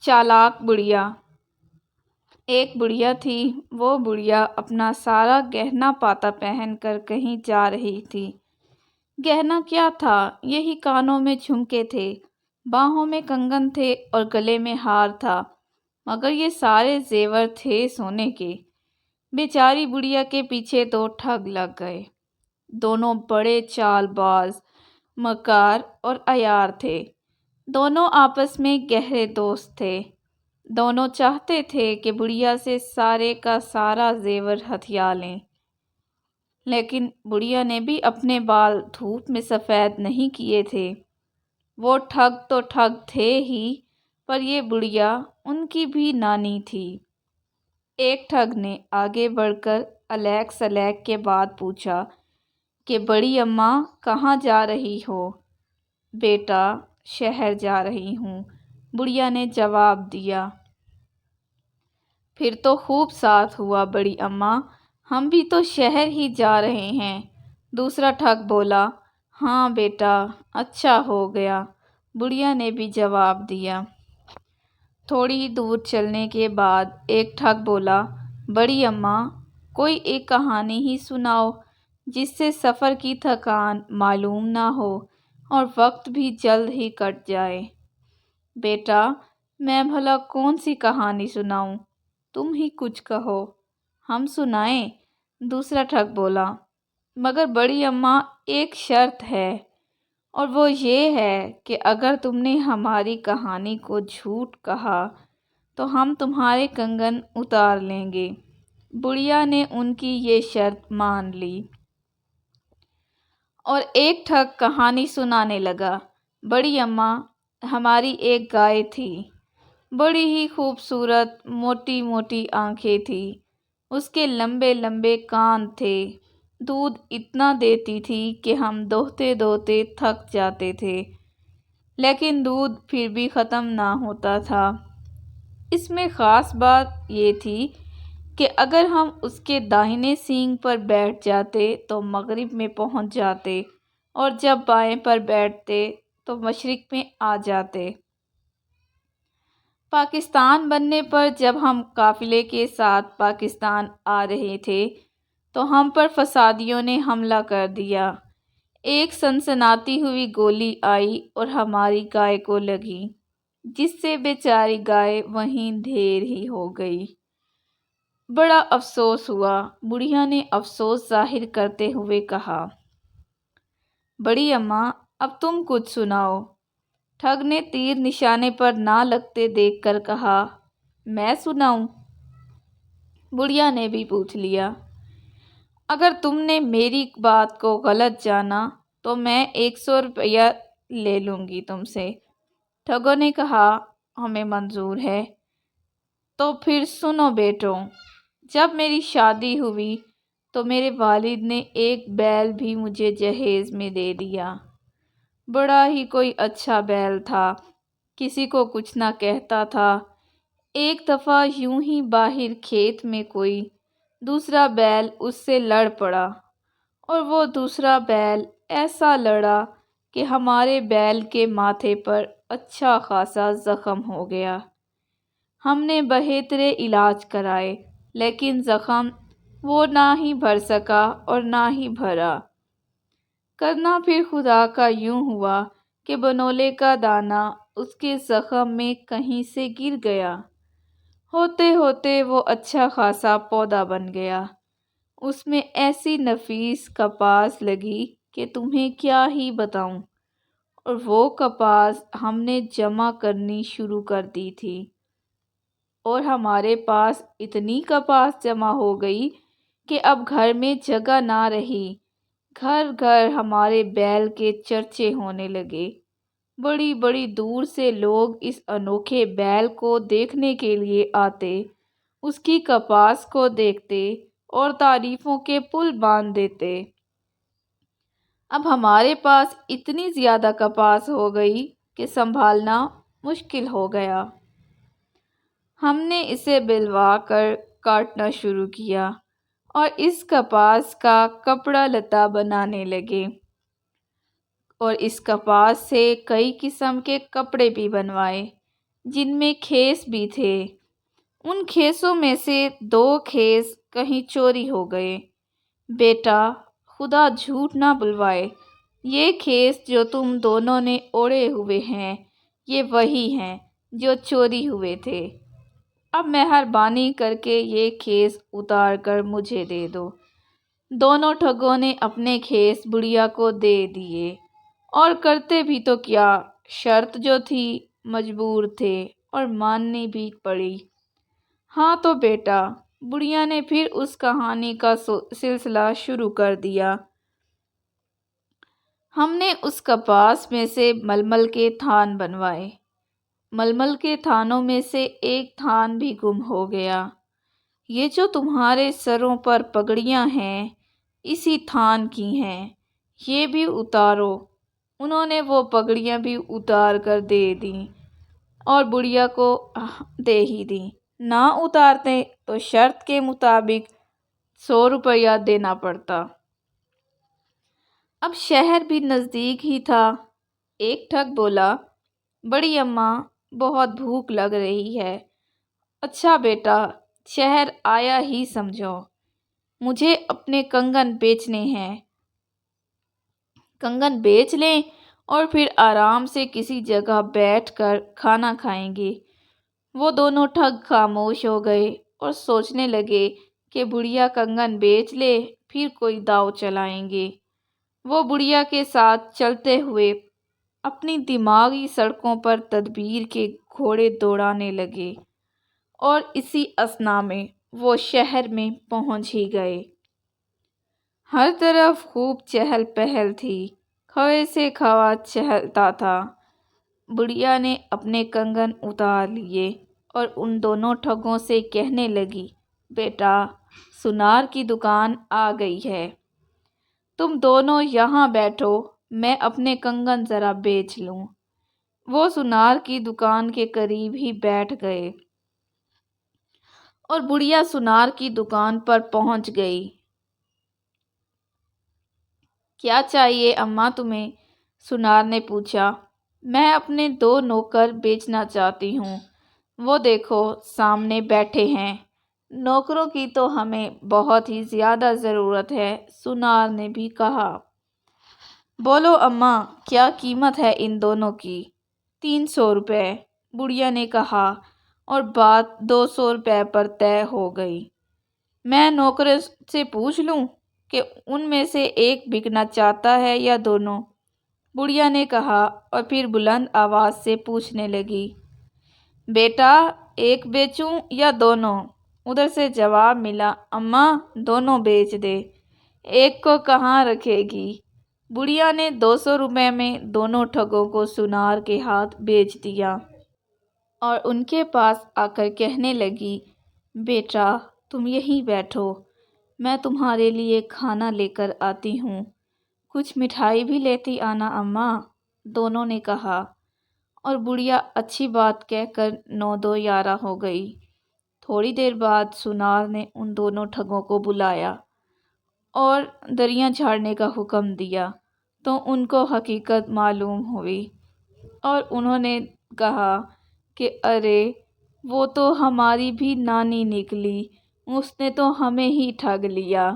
چالاک بڑھیا۔ ایک بڑھیا تھی۔ وہ بڑھیا اپنا سارا گہنا پاتا پہن کر کہیں جا رہی تھی۔ گہنا کیا تھا؟ یہی کانوں میں جھمکے تھے، باہوں میں کنگن تھے اور گلے میں ہار تھا، مگر یہ سارے زیور تھے سونے کے۔ بیچاری بڑھیا کے پیچھے دو ٹھگ لگ گئے۔ دونوں بڑے چال باز، مکار اور عیار تھے۔ دونوں آپس میں گہرے دوست تھے۔ دونوں چاہتے تھے کہ بڑھیا سے سارے کا سارا زیور ہتھیا لیں، لیکن بڑھیا نے بھی اپنے بال دھوپ میں سفید نہیں کیے تھے۔ وہ ٹھگ تو ٹھگ تھے ہی، پر یہ بڑھیا ان کی بھی نانی تھی۔ ایک ٹھگ نے آگے بڑھ کر الیک سلیک کے بعد پوچھا کہ بڑی اماں کہاں جا رہی ہو؟ بیٹا، شہر جا رہی ہوں، بڑھیا نے جواب دیا۔ پھر تو خوب ساتھ ہوا بڑی اماں، ہم بھی تو شہر ہی جا رہے ہیں۔ دوسرا ٹھگ بولا۔ ہاں بیٹا، اچھا ہو گیا، بڑھیا نے بھی جواب دیا۔ تھوڑی دور چلنے کے بعد ایک ٹھگ بولا۔ بڑی اماں، کوئی ایک کہانی ہی سناؤ جس سے سفر کی تھکان معلوم نہ ہو اور وقت بھی جلد ہی کٹ جائے۔ بیٹا، میں بھلا کون سی کہانی سناؤں، تم ہی کچھ کہو۔ ہم سنائیں؟ دوسرا ٹھگ بولا۔ مگر بڑی اماں، ایک شرط ہے، اور وہ یہ ہے کہ اگر تم نے ہماری کہانی کو جھوٹ کہا تو ہم تمہارے کنگن اتار لیں گے۔ بڑھیا نے ان کی یہ شرط مان لی اور ایک ٹھگ کہانی سنانے لگا۔ بڑی اماں، ہماری ایک گائے تھی، بڑی ہی خوبصورت، موٹی موٹی آنکھیں تھیں، اس کے لمبے لمبے کان تھے، دودھ اتنا دیتی تھی کہ ہم دوہتے دوہتے تھک جاتے تھے، لیکن دودھ پھر بھی ختم نہ ہوتا تھا۔ اس میں خاص بات یہ تھی کہ اگر ہم اس کے داہنے سینگ پر بیٹھ جاتے تو مغرب میں پہنچ جاتے اور جب بائیں پر بیٹھتے تو مشرق میں آ جاتے۔ پاکستان بننے پر جب ہم قافلے کے ساتھ پاکستان آ رہے تھے تو ہم پر فسادیوں نے حملہ کر دیا۔ ایک سنسناتی ہوئی گولی آئی اور ہماری گائے کو لگی، جس سے بیچاری گائے وہیں ڈھیر ہی ہو گئی۔ بڑا افسوس ہوا، بڑھیا نے افسوس ظاہر کرتے ہوئے کہا۔ بڑی اماں، اب تم کچھ سناؤ۔ ٹھگ نے تیر نشانے پر نہ لگتے دیکھ کر کہا۔ میں سناؤں؟ بڑھیا نے بھی پوچھ لیا۔ اگر تم نے میری بات کو غلط جانا تو میں 100 روپیہ لے لوں گی تم سے۔ ٹھگوں نے کہا، ہمیں منظور ہے۔ تو پھر سنو بیٹوں، جب میری شادی ہوئی تو میرے والد نے ایک بیل بھی مجھے جہیز میں دے دیا۔ بڑا ہی کوئی اچھا بیل تھا، کسی کو کچھ نہ کہتا تھا۔ ایک دفعہ یوں ہی باہر کھیت میں کوئی دوسرا بیل اس سے لڑ پڑا اور وہ دوسرا بیل ایسا لڑا کہ ہمارے بیل کے ماتھے پر اچھا خاصا زخم ہو گیا۔ ہم نے بہترے علاج کرائے، لیکن زخم وہ نہ ہی بھر سکا اور نہ ہی بھرا۔ کرنا پھر خدا کا یوں ہوا کہ بنولے کا دانہ اس کے زخم میں کہیں سے گر گیا۔ ہوتے ہوتے وہ اچھا خاصا پودا بن گیا۔ اس میں ایسی نفیس کپاس لگی کہ تمہیں کیا ہی بتاؤں، اور وہ کپاس ہم نے جمع کرنی شروع کر دی تھی، اور ہمارے پاس اتنی کپاس جمع ہو گئی کہ اب گھر میں جگہ نہ رہی۔ گھر گھر ہمارے بیل کے چرچے ہونے لگے۔ بڑی بڑی دور سے لوگ اس انوکھے بیل کو دیکھنے کے لیے آتے، اس کی کپاس کو دیکھتے اور تعریفوں کے پل باندھ دیتے۔ اب ہمارے پاس اتنی زیادہ کپاس ہو گئی کہ سنبھالنا مشکل ہو گیا۔ ہم نے اسے بلوا کر کاٹنا شروع کیا اور اس کپاس کا کپڑا لتا بنانے لگے، اور اس کپاس سے کئی قسم کے کپڑے بھی بنوائے، جن میں کھیس بھی تھے۔ ان کھیسوں میں سے 2 کھیس کہیں چوری ہو گئے۔ بیٹا، خدا جھوٹ نہ بلوائے، یہ کھیس جو تم دونوں نے اوڑھے ہوئے ہیں یہ وہی ہیں جو چوری ہوئے تھے۔ اب مہربانی کر کے یہ کھیس اتار کر مجھے دے دو۔ دونوں ٹھگوں نے اپنے کھیس بڑھیا کو دے دیے، اور کرتے بھی تو کیا، شرط جو تھی مجبور تھے اور ماننی بھی پڑی۔ ہاں تو بیٹا، بڑھیا نے پھر اس کہانی کا سلسلہ شروع کر دیا۔ ہم نے اس کپاس میں سے ململ کے تھان بنوائے۔ ململ کے تھانوں میں سے ایک تھان بھی گم ہو گیا۔ یہ جو تمہارے سروں پر پگڑیاں ہیں اسی تھان کی ہیں، یہ بھی اتارو۔ انہوں نے وہ پگڑیاں بھی اتار کر دے دیں اور بڑھیا کو دے ہی دیں۔ نہ اتارتے تو شرط کے مطابق 100 روپیہ دینا پڑتا۔ اب شہر بھی نزدیک ہی تھا۔ ایک ٹھگ بولا، بڑی اماں، بہت بھوک لگ رہی ہے۔ اچھا بیٹا، شہر آیا ہی سمجھو۔ مجھے اپنے کنگن بیچنے ہیں۔ کنگن بیچ لیں اور پھر آرام سے کسی جگہ بیٹھ کر کھانا کھائیں گے۔ وہ دونوں ٹھگ خاموش ہو گئے اور سوچنے لگے کہ بڑھیا کنگن بیچ لے پھر کوئی داؤ چلائیں گے۔ وہ بڑھیا کے ساتھ چلتے ہوئے اپنی دماغی سڑکوں پر تدبیر کے گھوڑے دوڑانے لگے، اور اسی اثنا میں وہ شہر میں پہنچ ہی گئے۔ ہر طرف خوب چہل پہل تھی، کھوے سے کھوا چہلتا تھا۔ بڑھیا نے اپنے کنگن اتار لیے اور ان دونوں ٹھگوں سے کہنے لگی، بیٹا، سونار کی دکان آ گئی ہے، تم دونوں یہاں بیٹھو، میں اپنے کنگن ذرا بیچ لوں۔ وہ سونار کی دکان کے قریب ہی بیٹھ گئے اور بڑھیا سونار کی دکان پر پہنچ گئی۔ کیا چاہیے اماں تمہیں؟ سونار نے پوچھا۔ میں اپنے 2 نوکر بیچنا چاہتی ہوں، وہ دیکھو سامنے بیٹھے ہیں۔ نوکروں کی تو ہمیں بہت ہی زیادہ ضرورت ہے، سونار نے بھی کہا۔ بولو اماں، کیا قیمت ہے ان دونوں کی؟ 300 روپے، بڑھیا نے کہا، اور بات 200 روپے پر طے ہو گئی۔ میں نوکروں سے پوچھ لوں کہ ان میں سے ایک بکنا چاہتا ہے یا دونوں؟ بڑھیا نے کہا، اور پھر بلند آواز سے پوچھنے لگی، بیٹا، ایک بیچوں یا دونوں؟ ادھر سے جواب ملا، اماں، دونوں بیچ دے، ایک کو کہاں رکھے گی؟ بڑھیا نے 200 روپے میں دونوں ٹھگوں کو سونار کے ہاتھ بیچ دیا اور ان کے پاس آ کر کہنے لگی، بیٹا، تم یہیں بیٹھو، میں تمہارے لیے کھانا لے کر آتی ہوں۔ کچھ مٹھائی بھی لیتی آنا اماں، دونوں نے کہا، اور بڑھیا اچھی بات کہہ کر 9 دو 11 ہو گئی۔ تھوڑی دیر بعد سونار نے ان دونوں ٹھگوں کو بلایا اور دریاں جھاڑنے کا حکم دیا تو ان کو حقیقت معلوم ہوئی، اور انہوں نے کہا کہ ارے، وہ تو ہماری بھی نانی نکلی، اس نے تو ہمیں ہی ٹھگ لیا۔